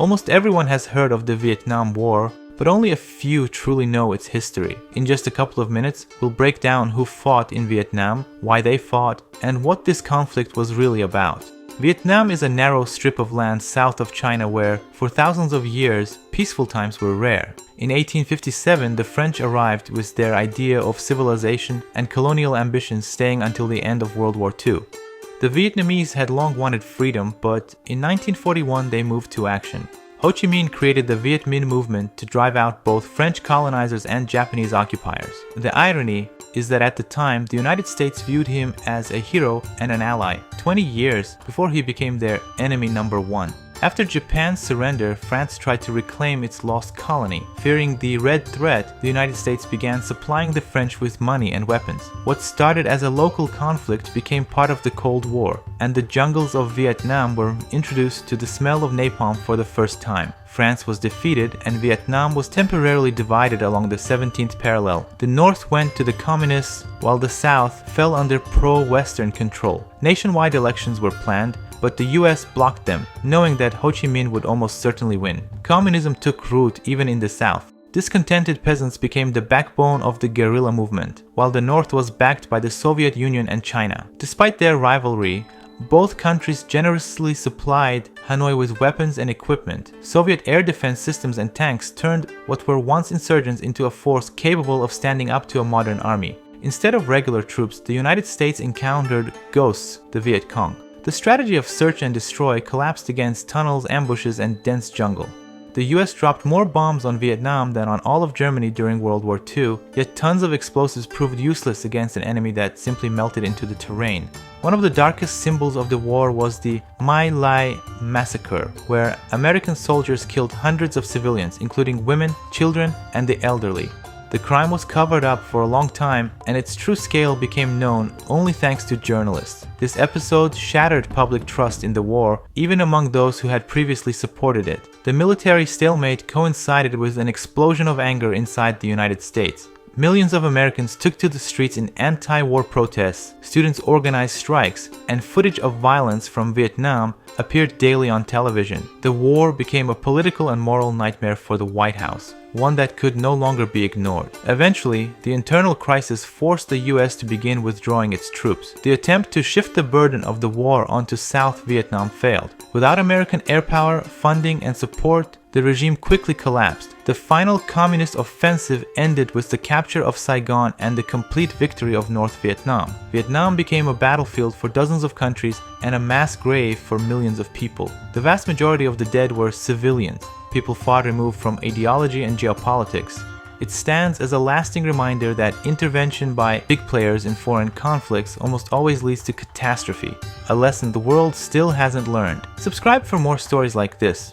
Almost everyone has heard of the Vietnam War, but only a few truly know its history. In just a couple of minutes, we'll break down who fought in Vietnam, why they fought, and what this conflict was really about. Vietnam is a narrow strip of land south of China where, for thousands of years, peaceful times were rare. In 1857, the French arrived with their idea of civilization and colonial ambitions staying until the end of World War II. The Vietnamese had long wanted freedom, but in 1941 they moved to action. Ho Chi Minh created the Viet Minh movement to drive out both French colonizers and Japanese occupiers. The irony is that at the time, the United States viewed him as a hero and an ally, 20 years before he became their enemy number one. After Japan's surrender, France tried to reclaim its lost colony. Fearing the Red Threat, the United States began supplying the French with money and weapons. What started as a local conflict became part of the Cold War, and the jungles of Vietnam were introduced to the smell of napalm for the first time. France was defeated and Vietnam was temporarily divided along the 17th parallel. The North went to the communists while the South fell under pro-Western control. Nationwide elections were planned, but the US blocked them, knowing that Ho Chi Minh would almost certainly win. Communism took root even in the South. Discontented peasants became the backbone of the guerrilla movement, while the North was backed by the Soviet Union and China. Despite their rivalry, both countries generously supplied Hanoi with weapons and equipment. Soviet air defense systems and tanks turned what were once insurgents into a force capable of standing up to a modern army. Instead of regular troops, the United States encountered ghosts, the Viet Cong. The strategy of search and destroy collapsed against tunnels, ambushes, and dense jungle. The US dropped more bombs on Vietnam than on all of Germany during World War II, yet tons of explosives proved useless against an enemy that simply melted into the terrain. One of the darkest symbols of the war was the My Lai massacre, where American soldiers killed hundreds of civilians, including women, children, and the elderly. The crime was covered up for a long time, and its true scale became known only thanks to journalists. This episode shattered public trust in the war, even among those who had previously supported it. The military stalemate coincided with an explosion of anger inside the United States. Millions of Americans took to the streets in anti-war protests, students organized strikes, and footage of violence from Vietnam appeared daily on television. The war became a political and moral nightmare for the White House, one that could no longer be ignored. Eventually, the internal crisis forced the US to begin withdrawing its troops. The attempt to shift the burden of the war onto South Vietnam failed. Without American air power, funding, and support, the regime quickly collapsed. The final communist offensive ended with the capture of Saigon and the complete victory of North Vietnam. Vietnam became a battlefield for dozens of countries and a mass grave for millions of people. The vast majority of the dead were civilians, people far removed from ideology and geopolitics. It stands as a lasting reminder that intervention by big players in foreign conflicts almost always leads to catastrophe, a lesson the world still hasn't learned. Subscribe for more stories like this.